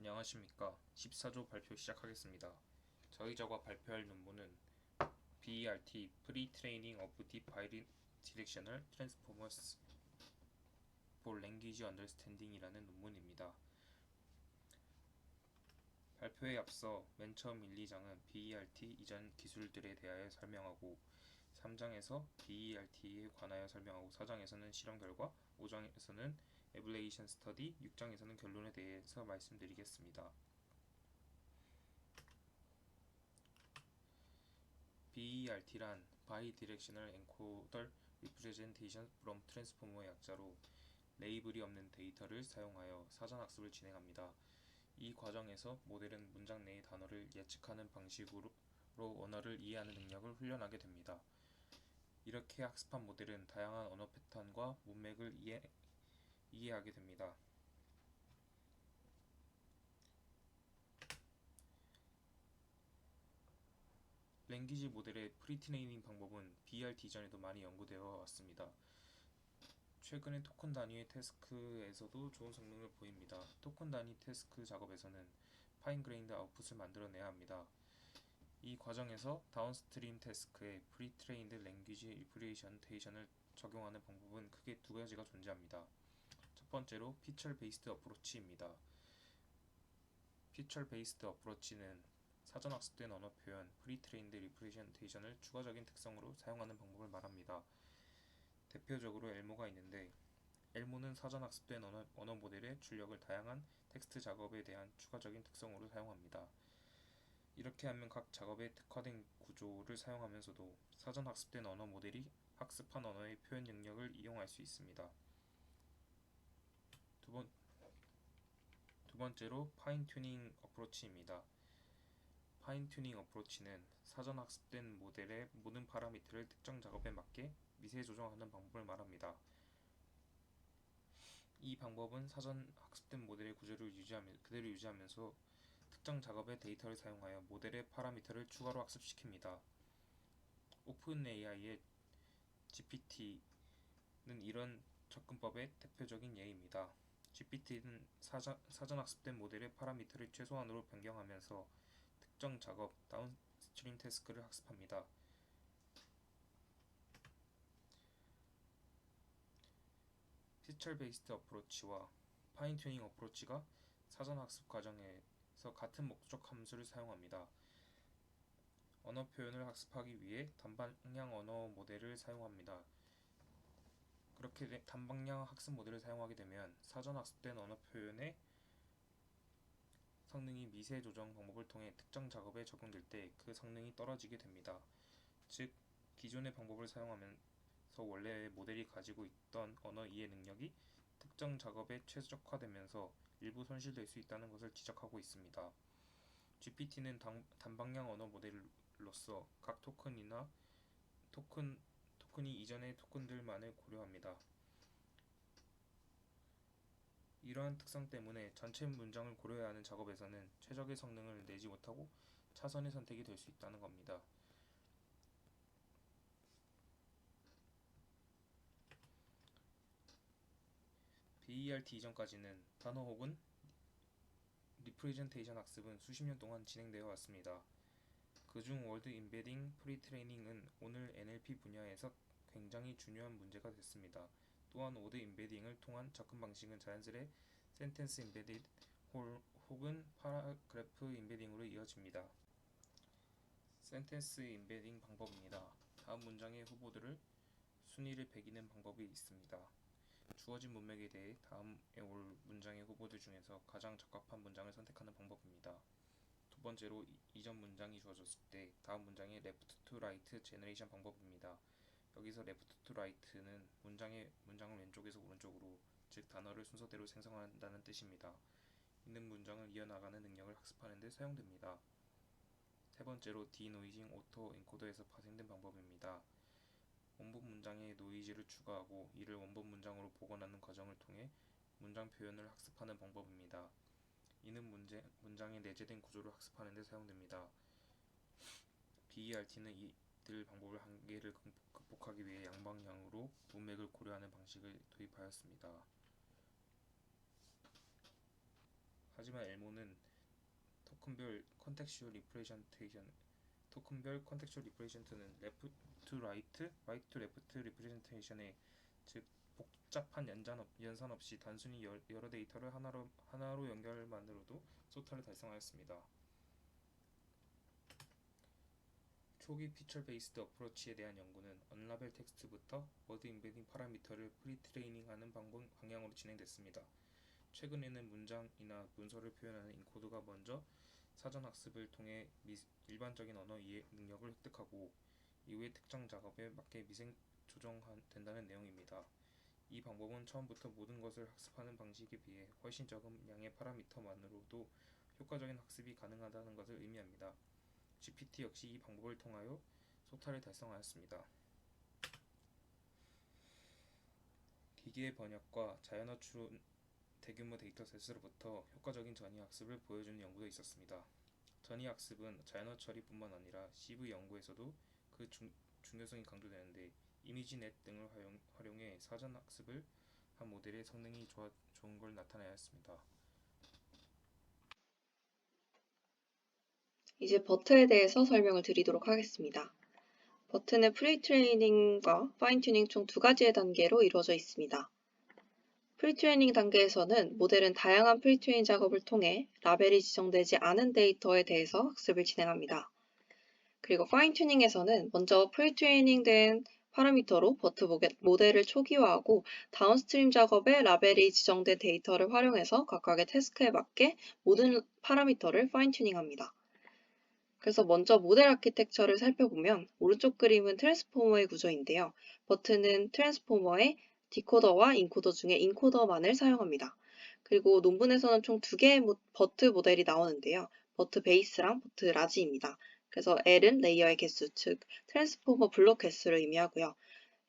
안녕하십니까. 14조 발표 시작하겠습니다. 저희저가 발표할 논문은 BERT Pre-Training of Deep Bidirectional Transformers for Language Understanding 이라는 논문입니다. 발표에 앞서 맨 처음 1, 2장은 BERT 이전 기술들에 대하여 설명하고 3장에서 BERT에 관하여 설명하고 4장에서는 실험 결과, 5장에서는 에블레이션 스터디, 6장에서는 결론에 대해서 말씀드리겠습니다. BERT란 Bidirectional Encoder Representation from Transformer의 약자로 레이블이 없는 데이터를 사용하여 사전학습을 진행합니다. 이 과정에서 모델은 문장 내의 단어를 예측하는 방식으로 언어를 이해하는 능력을 훈련하게 됩니다. 이렇게 학습한 모델은 다양한 언어 패턴과 문맥을 이해하게 됩니다. 랭귀지 모델의 프리트레이닝 방법은 BERT 이전에도 많이 연구되어 왔습니다. 최근에 토큰 단위의 태스크에서도 좋은 성능을 보입니다. 토큰 단위 태스크 작업에서는 파인 그레인드 아웃풋을 만들어내야 합니다. 이 과정에서 다운스트림 태스크에 프리트레인드 랭귀지 리프레젠테이션을 적용하는 방법은 크게 두 가지가 존재합니다. 첫 번째로 피처 베이스드 어프로치입니다. 피처 베이스드 어프로치는 사전 학습된 언어 표현, 프리트레인드 리프레젠테이션을 추가적인 특성으로 사용하는 방법을 말합니다. 대표적으로 엘모가 있는데, 엘모는 사전 학습된 언어 모델의 출력을 다양한 텍스트 작업에 대한 추가적인 특성으로 사용합니다. 이렇게 하면 각 작업에 특화된 구조를 사용하면서도 사전 학습된 언어 모델이 학습한 언어의 표현 능력을 이용할 수 있습니다. 두 번째로 파인 튜닝 어프로치입니다. 파인 튜닝 어프로치는 사전 학습된 모델의 모든 파라미터를 특정 작업에 맞게 미세 조정하는 방법을 말합니다. 이 방법은 사전 학습된 모델의 구조를 그대로 유지하면서 특정 작업의 데이터를 사용하여 모델의 파라미터를 추가로 학습시킵니다. 오픈AI의 GPT는 이런 접근법의 대표적인 예입니다. GPT는 사전 학습된 모델의 파라미터를 최소한으로 변경하면서 특정 작업, 다운스트림 태스크를 학습합니다. 피처 베이스드 어프로치와 파인 튜닝 어프로치가 사전 학습 과정에서 같은 목적 함수를 사용합니다. 언어 표현을 학습하기 위해 단방향 언어 모델을 사용합니다. 그렇게 단방향 학습 모델을 사용하게 되면 사전 학습된 언어 표현의 성능이 미세 조정 방법을 통해 특정 작업에 적용될 때 그 성능이 떨어지게 됩니다. 즉, 기존의 방법을 사용하면서 원래의 모델이 가지고 있던 언어 이해 능력이 특정 작업에 최적화되면서 일부 손실될 수 있다는 것을 지적하고 있습니다. GPT는 단방향 언어 모델로서 각 토큰이 이전의 토큰들만을 고려합니다. 이러한 특성 때문에 전체 문장을 고려해야 하는 작업에서는 최적의 성능을 내지 못하고 차선의 선택이 될 수 있다는 겁니다. BERT 이전까지는 단어 혹은 리프레젠테이션 학습은 수십 년 동안 진행되어 왔습니다. 그중 월드 임베딩 프리트레이닝은 오늘 NLP 분야에서 굉장히 중요한 문제가 됐습니다. 또한 워드 임베딩을 통한 접근 방식은 자연스레 센텐스 임베디드 혹은 파라그래프 임베딩으로 이어집니다. 센텐스 임베딩 방법입니다. 다음 문장의 후보들을 순위를 매기는 방법이 있습니다. 주어진 문맥에 대해 다음에 올 문장의 후보들 중에서 가장 적합한 문장을 선택하는 방법입니다. 두 번째로 이전 문장이 주어졌을 때 다음 문장의 left to right 제너레이션 방법입니다. 여기서 left to right는 문장을 왼쪽에서 오른쪽으로, 즉 단어를 순서대로 생성한다는 뜻입니다. 있는 문장을 이어나가는 능력을 학습하는 데 사용됩니다. 세 번째로 디노이징 오토 엔코더에서 파생된 방법입니다. 원본 문장에 노이즈를 추가하고 이를 원본 문장으로 복원하는 과정을 통해 문장 표현을 학습하는 방법입니다. 이는 문장의 내재된 구조를 학습하는 데 사용됩니다. BERT는 이들 방법의 한계를 극복하기 위해 양방향으로 문맥을 고려하는 방식을 도입하였습니다. 하지만 엘모는 토큰별 컨텍슈얼 리프레젠테이션은 레프트 투 라이트, 라이트 투 레프트 리프레젠테이션에 즉 복잡한 연산 없이 단순히 여러 데이터를 하나로 연결만으로도 소타를 달성하였습니다. 초기 피처 베이스드 어프로치에 대한 연구는 언라벨 텍스트부터 워드 임베딩 파라미터를 프리트레이닝하는 방향으로 진행됐습니다. 최근에는 문장이나 문서를 표현하는 인코더가 먼저 사전 학습을 통해 일반적인 언어 이해 능력을 획득하고 이후에 특정 작업에 맞게 미생 조정된다는 내용입니다. 이 방법은 처음부터 모든 것을 학습하는 방식에 비해 훨씬 적은 양의 파라미터만으로도 효과적인 학습이 가능하다는 것을 의미합니다. GPT 역시 이 방법을 통하여 소타를 달성하였습니다. 기계의 번역과 자연어 추론 대규모 데이터셋으로부터 효과적인 전이학습을 보여주는 연구도 있었습니다. 전이학습은 자연어 처리뿐만 아니라 CV 연구에서도 그 중요성이 강조되는데 이미지넷 등을 활용해 사전 학습을 한 모델의 성능이 좋은 걸 나타내었습니다. 이제 버트에 대해서 설명을 드리도록 하겠습니다. 버트는 프리트레이닝과 파인튜닝 총 두 가지의 단계로 이루어져 있습니다. 프리트레이닝 단계에서는 모델은 다양한 프리트레인 작업을 통해 라벨이 지정되지 않은 데이터에 대해서 학습을 진행합니다. 그리고 파인튜닝에서는 먼저 프리트레이닝된 파라미터로 버트 모델을 초기화하고 다운스트림 작업에 라벨이 지정된 데이터를 활용해서 각각의 태스크에 맞게 모든 파라미터를 파인튜닝합니다. 그래서 먼저 모델 아키텍처를 살펴보면 오른쪽 그림은 트랜스포머의 구조인데요. 버트는 트랜스포머의 디코더와 인코더 중에 인코더만을 사용합니다. 그리고 논문에서는 총 2개의 버트 모델이 나오는데요. 버트 베이스랑 버트 라지입니다. 그래서 L은 레이어의 개수, 즉 트랜스포머 블록 개수를 의미하고요.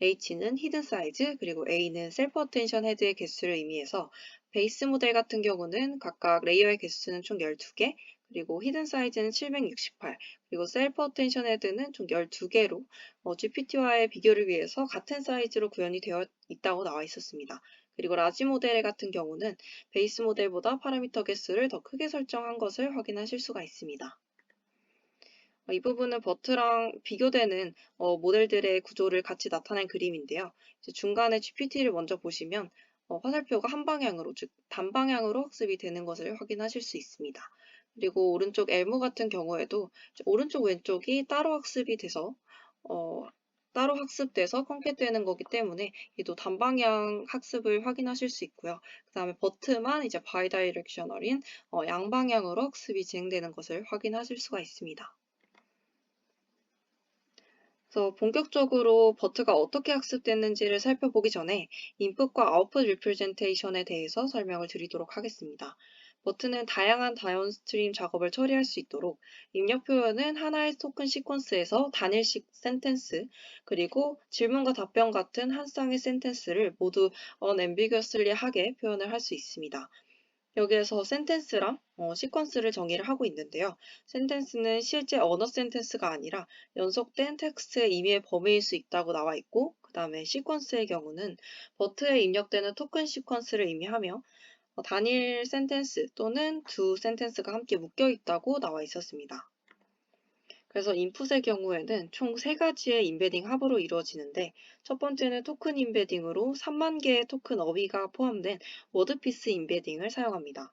H는 히든 사이즈, 그리고 A는 셀프 어텐션 헤드의 개수를 의미해서 베이스 모델 같은 경우는 각각 레이어의 개수는 총 12개, 그리고 히든 사이즈는 768, 그리고 셀프 어텐션 헤드는 총 12개로 GPT와의 비교를 위해서 같은 사이즈로 구현이 되어 있다고 나와 있었습니다. 그리고 라지 모델 같은 경우는 베이스 모델보다 파라미터 개수를 더 크게 설정한 것을 확인하실 수가 있습니다. 이 부분은 버트랑 비교되는 모델들의 구조를 같이 나타낸 그림인데요. 이제 중간에 GPT를 먼저 보시면 화살표가 한 방향으로, 즉 단방향으로 학습이 되는 것을 확인하실 수 있습니다. 그리고 오른쪽 엘모 같은 경우에도 오른쪽 왼쪽이 따로 학습돼서 컨캣되는 거기 때문에 또 단방향 학습을 확인하실 수 있고요. 그 다음에 버트만 이제 바이다이렉셔널인 양방향으로 학습이 진행되는 것을 확인하실 수가 있습니다. 그래서 본격적으로 버트가 어떻게 학습됐는지를 살펴보기 전에 인풋과 아웃풋 리프레젠테이션에 대해서 설명을 드리도록 하겠습니다. 버트는 다양한 다운스트림 작업을 처리할 수 있도록 입력 표현은 하나의 토큰 시퀀스에서 단일식 센텐스, 그리고 질문과 답변 같은 한 쌍의 센텐스를 모두 unambiguously하게 표현을 할 수 있습니다. 여기에서 센텐스랑 시퀀스를 정의를 하고 있는데요. 센텐스는 실제 언어 센텐스가 아니라 연속된 텍스트의 임의의 범위일 수 있다고 나와 있고, 그 다음에 시퀀스의 경우는 버트에 입력되는 토큰 시퀀스를 의미하며 단일 센텐스 또는 두 센텐스가 함께 묶여 있다고 나와 있었습니다. 그래서 인풋의 경우에는 총 3가지의 임베딩 합으로 이루어지는데, 첫 번째는 토큰 임베딩으로 3만 개의 토큰 어휘가 포함된 워드피스 임베딩을 사용합니다.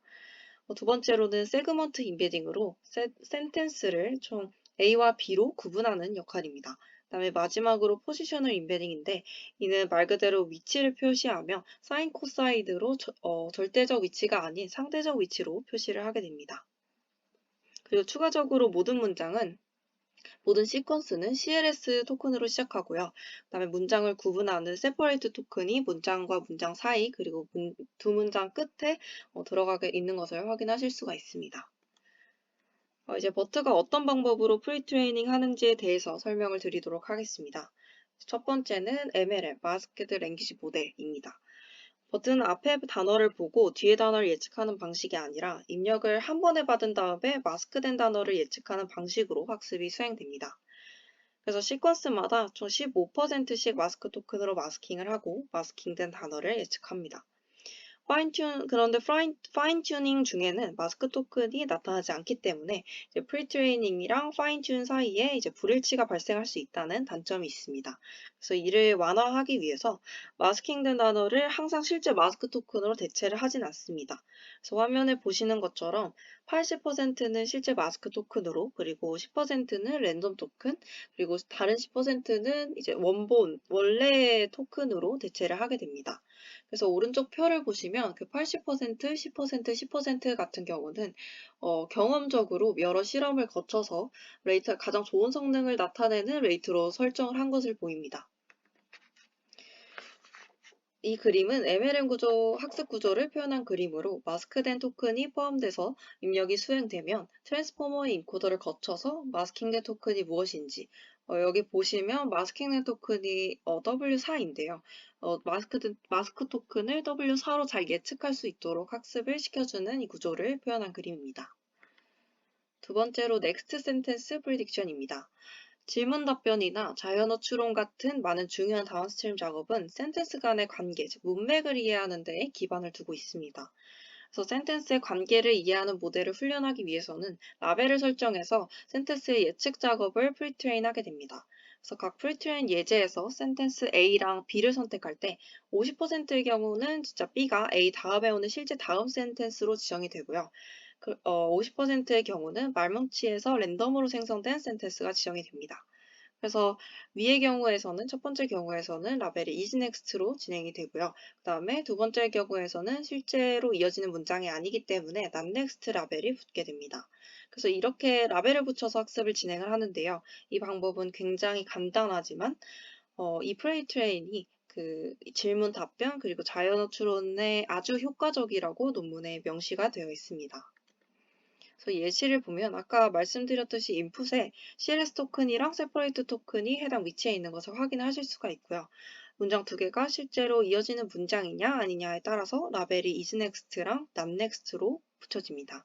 두 번째로는 세그먼트 임베딩으로 센텐스를 총 A와 B로 구분하는 역할입니다. 그다음에 마지막으로 포지셔널 임베딩인데, 이는 말 그대로 위치를 표시하며 사인 코사이드로 절대적 위치가 아닌 상대적 위치로 표시를 하게 됩니다. 그리고 추가적으로 모든 시퀀스는 CLS 토큰으로 시작하고요. 그다음에 문장을 구분하는 세퍼레이트 토큰이 문장과 문장 사이, 그리고 두 문장 끝에 들어가게 있는 것을 확인하실 수가 있습니다. 이제 버트가 어떤 방법으로 프리트레이닝 하는지에 대해서 설명을 드리도록 하겠습니다. 첫 번째는 MLM, 마스크드 랭귀지 모델입니다. 버트는 앞에 단어를 보고 뒤에 단어를 예측하는 방식이 아니라 입력을 한 번에 받은 다음에 마스크된 단어를 예측하는 방식으로 학습이 수행됩니다. 그래서 시퀀스마다 총 15%씩 마스크 토큰으로 마스킹을 하고 마스킹된 단어를 예측합니다. 그런데 파인 튜닝 중에는 마스크 토큰이 나타나지 않기 때문에 이제 프리트레이닝이랑 파인 튠 사이에 이제 불일치가 발생할 수 있다는 단점이 있습니다. 그래서 이를 완화하기 위해서 마스킹된 단어를 항상 실제 마스크 토큰으로 대체를 하진 않습니다. 그래서 화면에 보시는 것처럼 80%는 실제 마스크 토큰으로, 그리고 10%는 랜덤 토큰, 그리고 다른 10%는 이제 원래 토큰으로 대체를 하게 됩니다. 그래서 오른쪽 표를 보시면 그 80%, 10%, 10% 같은 경우는 경험적으로 여러 실험을 거쳐서 가장 좋은 성능을 나타내는 레이트로 설정을 한 것을 보입니다. 이 그림은 MLM 학습 구조를 표현한 그림으로 마스크된 토큰이 포함돼서 입력이 수행되면 트랜스포머의 인코더를 거쳐서 마스킹된 토큰이 무엇인지, 여기 보시면 마스킹된 토큰이 W4인데요. 마스크 토큰을 W4로 잘 예측할 수 있도록 학습을 시켜주는 이 구조를 표현한 그림입니다. 두 번째로 넥스트 센텐스 프리딕션입니다. 질문 답변이나 자연어 추론 같은 많은 중요한 다운스트림 작업은 센텐스 간의 관계, 즉 문맥을 이해하는 데에 기반을 두고 있습니다. 그래서 센텐스의 관계를 이해하는 모델을 훈련하기 위해서는 라벨을 설정해서 센텐스의 예측 작업을 프리트레인하게 됩니다. 그래서 각 프리트레인 예제에서 센텐스 A랑 B를 선택할 때 50%의 경우는 진짜 B가 A 다음에 오는 실제 다음 센텐스로 지정이 되고요. 50%의 경우는 말뭉치에서 랜덤으로 생성된 센텐스가 지정이 됩니다. 그래서 위의 경우에서는 첫 번째 경우에서는 라벨이 isNext로 진행이 되고요. 그 다음에 두 번째 경우에서는 실제로 이어지는 문장이 아니기 때문에 notNext 라벨이 붙게 됩니다. 그래서 이렇게 라벨을 붙여서 학습을 진행을 하는데요. 이 방법은 굉장히 간단하지만 이 프레이트레인이 그 질문 답변 그리고 자연어 추론에 아주 효과적이라고 논문에 명시가 되어 있습니다. 그래서 예시를 보면 아까 말씀드렸듯이 인풋에 CLS 토큰이랑 세퍼레이트 토큰이 해당 위치에 있는 것을 확인하실 수가 있고요. 문장 두 개가 실제로 이어지는 문장이냐 아니냐에 따라서 라벨이 isNext랑 notNext로 붙여집니다.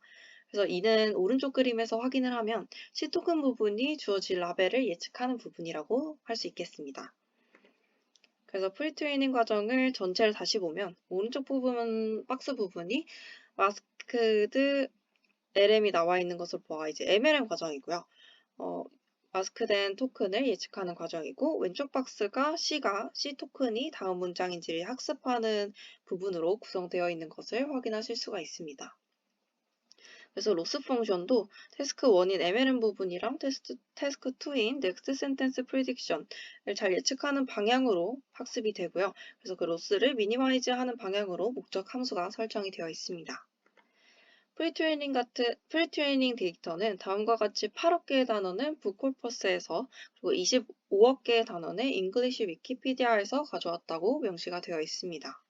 그래서 이는 오른쪽 그림에서 확인을 하면 C 토큰 부분이 주어질 라벨을 예측하는 부분이라고 할 수 있겠습니다. 그래서 프리트레이닝 과정을 전체를 다시 보면 오른쪽 부분, 박스 부분이 마스크드 LM이 나와 있는 것을 보아 이제 MLM 과정이고요. 마스크된 토큰을 예측하는 과정이고 왼쪽 박스가 C 토큰이 다음 문장인지를 학습하는 부분으로 구성되어 있는 것을 확인하실 수가 있습니다. 그래서 로스 펑션도 태스크 1인 MLM 부분이랑 태스크 2인 넥스트 센텐스 프리딕션을 잘 예측하는 방향으로 학습이 되고요. 그래서 그 로스를 미니마이즈 하는 방향으로 목적 함수가 설정이 되어 있습니다. 프리트레이닝 데이터는 다음과 같이 8억 개의 단어는 북코퍼스에서 그리고 25억 개의 단어는 잉글리시 위키피디아에서 가져왔다고 명시가 되어 있습니다.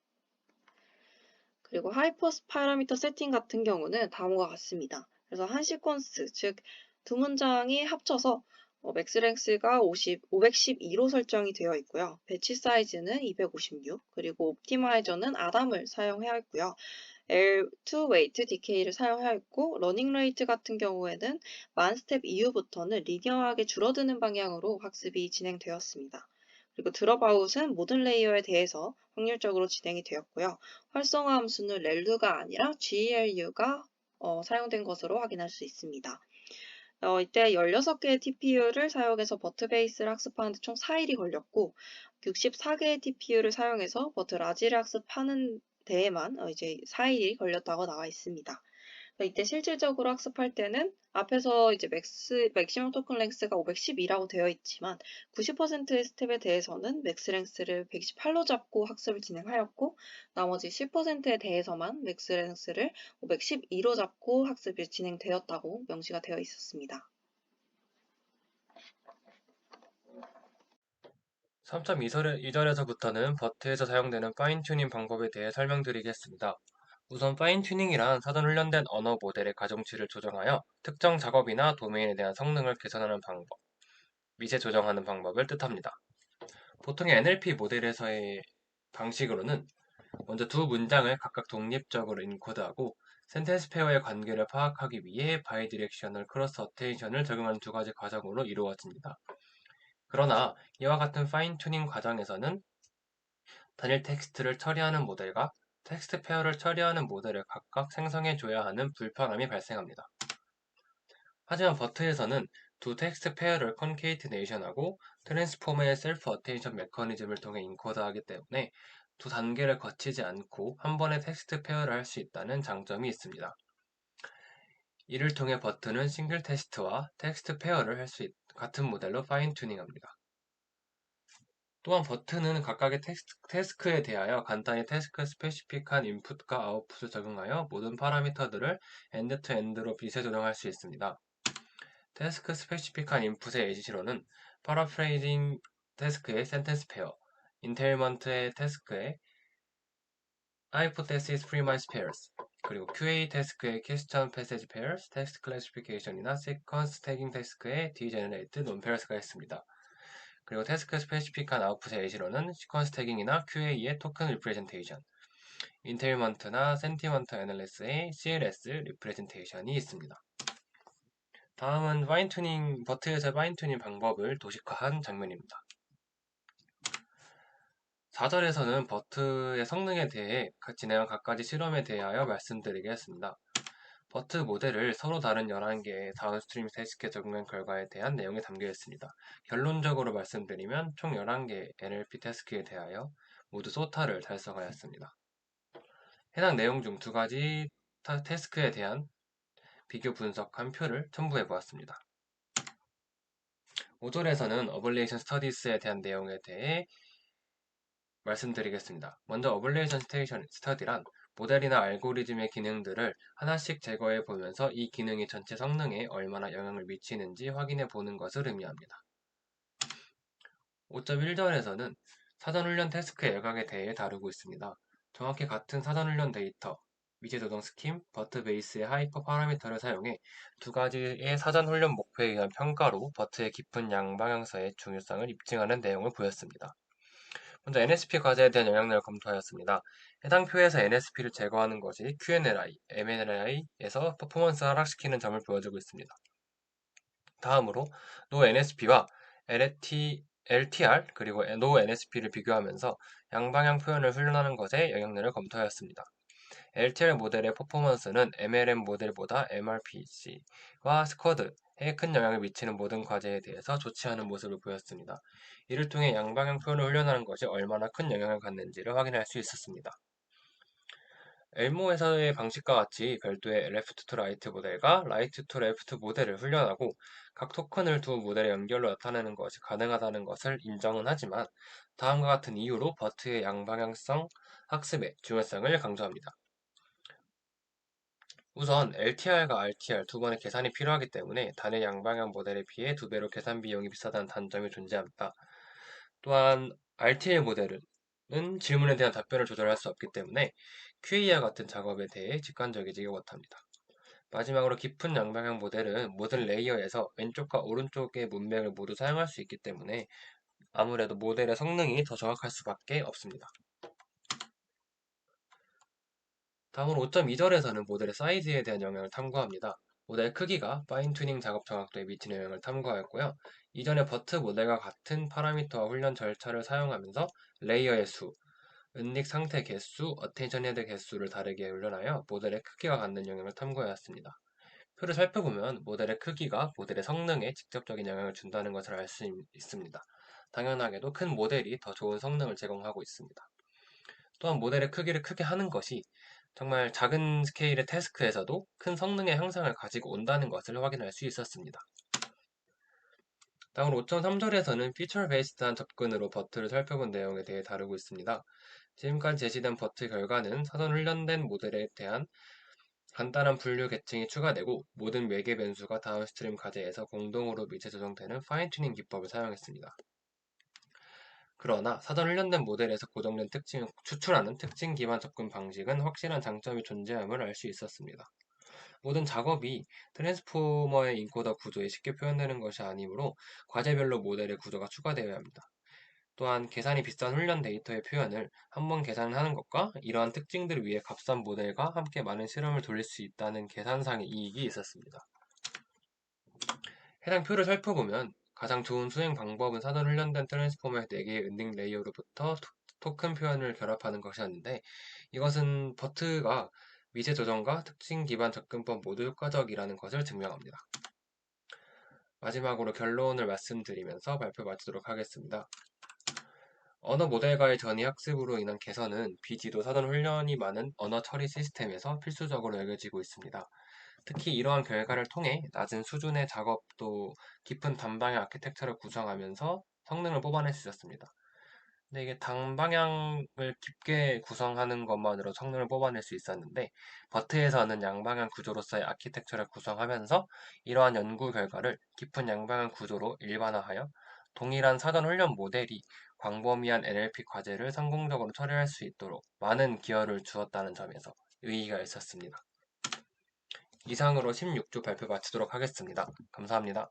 그리고 하이퍼스 파라미터 세팅 같은 경우는 다음과 같습니다. 그래서 한 시퀀스, 즉 두 문장이 합쳐서 맥스랭스가 512로 설정이 되어 있고요. 배치 사이즈는 256, 그리고 옵티마이저는 아담을 사용해야 했고요. L2 웨이트 DK를 사용하였고 러닝 레이트 같은 경우에는 만 스텝 이후부터는 리니어하게 줄어드는 방향으로 학습이 진행되었습니다. 그리고 드롭아웃은 모든 레이어에 대해서 확률적으로 진행이 되었고요. 활성화 함수는 렐루가 아니라 GLU가 사용된 것으로 확인할 수 있습니다. 이때 16개의 TPU를 사용해서 버트 베이스를 학습하는 데 총 4일이 걸렸고 64개의 TPU를 사용해서 버트 라지를 학습하는 데에만 이제 4일이 걸렸다고 나와 있습니다. 이때 실질적으로 학습할 때는 앞에서 이제 맥시멈 토큰 랭스가 512라고 되어 있지만 90%의 스텝에 대해서는 맥스 랭스를 128로 잡고 학습을 진행하였고 나머지 10%에 대해서만 맥스 랭스를 512로 잡고 학습이 진행되었다고 명시가 되어 있었습니다. 3.2절에서부터는 버트에서 사용되는 파인 튜닝 방법에 대해 설명드리겠습니다. 우선 파인 튜닝이란 사전 훈련된 언어 모델의 가중치를 조정하여 특정 작업이나 도메인에 대한 성능을 개선하는 방법, 미세 조정하는 방법을 뜻합니다. 보통의 NLP 모델에서의 방식으로는 먼저 두 문장을 각각 독립적으로 인코드하고 센텐스 페어의 관계를 파악하기 위해 바이디렉셔널 크로스 어테인션을 적용하는 두 가지 과정으로 이루어집니다. 그러나 이와 같은 파인 튜닝 과정에서는 단일 텍스트를 처리하는 모델과 텍스트 페어를 처리하는 모델을 각각 생성해줘야 하는 불편함이 발생합니다. 하지만 버트에서는 두 텍스트 페어를 컨케이트네이션하고 트랜스포머의 셀프 어테인션 메커니즘을 통해 인코드하기 때문에 두 단계를 거치지 않고 한 번에 텍스트 페어를 할 수 있다는 장점이 있습니다. 이를 통해 버트는 싱글 테스트와 텍스트 페어를 같은 모델로 파인 튜닝합니다. 또한 버트는 각각의 태스크에 대하여 간단히 태스크 스페시픽한 인풋과 아웃풋을 적용하여 모든 파라미터들을 엔드 투 엔드로 빛에 조정할 수 있습니다. 태스크 스페시픽한 인풋의 예시로는 파라프레이징 태스크의 센텐스 페어, 인테일먼트의 태스크의 hypothesis premise pairs, 그리고 QA 태스크의 question passage pairs, text classification이나 sequence tagging 태스크의 degenerate non-pairs가 있습니다. 그리고 태스크 스페시픽한 아웃풋의 예시로는 시퀀스 태깅이나 QA의 토큰 리프레젠테이션, 인테일먼트나 센티먼트 애널리스의 CLS 리프레젠테이션이 있습니다. 다음은 버트에서 파인 튜닝 방법을 도식화한 장면입니다. 4절에서는 버트의 성능에 대해 진행한 각가지 실험에 대하여 말씀드리겠습니다. 버트 모델을 서로 다른 11개의 다운스트림 태스크에 적용한 결과에 대한 내용이 담겨 있습니다. 결론적으로 말씀드리면 총 11개의 NLP 태스크에 대하여 모두 소타를 달성하였습니다. 해당 내용 중 2가지 태스크에 대한 비교 분석한 표를 첨부해 보았습니다. 5절에서는 어블레이션 스터디스에 대한 내용에 대해 말씀드리겠습니다. 먼저 어블레이션 스터디란 모델이나 알고리즘의 기능들을 하나씩 제거해 보면서 이 기능이 전체 성능에 얼마나 영향을 미치는지 확인해 보는 것을 의미합니다. 5.1절에서는 사전훈련 태스크 일각에 대해 다루고 있습니다. 정확히 같은 사전훈련 데이터, 미지조정 스킴, 버트 베이스의 하이퍼 파라미터를 사용해 2가지의 사전훈련 목표에 의한 평가로 버트의 깊은 양방향성의 중요성을 입증하는 내용을 보였습니다. 먼저 NSP 과제에 대한 영향력을 검토하였습니다. 해당 표에서 NSP를 제거하는 것이 QNLI, MNLI에서 퍼포먼스 하락시키는 점을 보여주고 있습니다. 다음으로 NoNSP와 LTR 그리고 NoNSP를 비교하면서 양방향 표현을 훈련하는 것에 영향력을 검토하였습니다. LTR 모델의 퍼포먼스는 MLM 모델보다 MRPC와 스쿼드에 큰 영향을 미치는 모든 과제에 대해서 좋지 않은 모습을 보였습니다. 이를 통해 양방향 표현을 훈련하는 것이 얼마나 큰 영향을 갖는지를 확인할 수 있었습니다. 엘모에서의 방식과 같이 별도의 레프트 투 라이트 모델과 라이트 투 레프트 모델을 훈련하고 각 토큰을 두 모델의 연결로 나타내는 것이 가능하다는 것을 인정은 하지만 다음과 같은 이유로 버트의 양방향성 학습의 중요성을 강조합니다. 우선 LTR과 RTR 두 번의 계산이 필요하기 때문에 단일 양방향 모델에 비해 2배로 계산 비용이 비싸다는 단점이 존재합니다. 또한 RTL 모델은 질문에 대한 답변을 조절할 수 없기 때문에 QA와 같은 작업에 대해 직관적이지 못합니다. 마지막으로 깊은 양방향 모델은 모든 레이어에서 왼쪽과 오른쪽의 문맥을 모두 사용할 수 있기 때문에 아무래도 모델의 성능이 더 정확할 수밖에 없습니다. 다음으로 5.2절에서는 모델의 사이즈에 대한 영향을 탐구합니다. 모델 크기가 파인 튜닝 작업 정확도에 미치는 영향을 탐구하였고요. 이전에 버트 모델과 같은 파라미터와 훈련 절차를 사용하면서 레이어의 수, 은닉 상태 개수, 어텐션 헤드 개수를 다르게 훈련하여 모델의 크기가 갖는 영향을 탐구하였습니다. 표를 살펴보면 모델의 크기가 모델의 성능에 직접적인 영향을 준다는 것을 알 수 있습니다. 당연하게도 큰 모델이 더 좋은 성능을 제공하고 있습니다. 또한 모델의 크기를 크게 하는 것이 정말 작은 스케일의 태스크에서도 큰 성능의 향상을 가지고 온다는 것을 확인할 수 있었습니다. 다음으로 5.3절에서는 피처 베이스드한 접근으로 버트를 살펴본 내용에 대해 다루고 있습니다. 지금까지 제시된 버트 결과는 사전 훈련된 모델에 대한 간단한 분류 계층이 추가되고 모든 매개 변수가 다운스트림 과제에서 공동으로 미체 조정되는 파인 튜닝 기법을 사용했습니다. 그러나 사전 훈련된 모델에서 고정된 특징을 추출하는 특징 기반 접근 방식은 확실한 장점이 존재함을 알 수 있었습니다. 모든 작업이 트랜스포머의 인코더 구조에 쉽게 표현되는 것이 아니므로 과제별로 모델의 구조가 추가되어야 합니다. 또한 계산이 비싼 훈련 데이터의 표현을 한번 계산하는 것과 이러한 특징들을 위해 값싼 모델과 함께 많은 실험을 돌릴 수 있다는 계산상의 이익이 있었습니다. 해당 표를 살펴보면 가장 좋은 수행 방법은 사전 훈련된 트랜스포머의 4개의 은닉 레이어로부터 토큰 표현을 결합하는 것이었는데 이것은 버트가 미세 조정과 특징 기반 접근법 모두 효과적이라는 것을 증명합니다. 마지막으로 결론을 말씀드리면서 발표 마치도록 하겠습니다. 언어 모델과의 전이 학습으로 인한 개선은 비지도 사전 훈련이 많은 언어 처리 시스템에서 필수적으로 여겨지고 있습니다. 특히 이러한 결과를 통해 낮은 수준의 작업도 깊은 단방향 아키텍처를 구성하면서 성능을 뽑아낼 수 있었습니다. 근데 이게 단방향을 깊게 구성하는 것만으로 성능을 뽑아낼 수 있었는데 버트에서는 양방향 구조로서의 아키텍처를 구성하면서 이러한 연구 결과를 깊은 양방향 구조로 일반화하여 동일한 사전 훈련 모델이 광범위한 NLP 과제를 성공적으로 처리할 수 있도록 많은 기여를 주었다는 점에서 의의가 있었습니다. 이상으로 16주 발표 마치도록 하겠습니다. 감사합니다.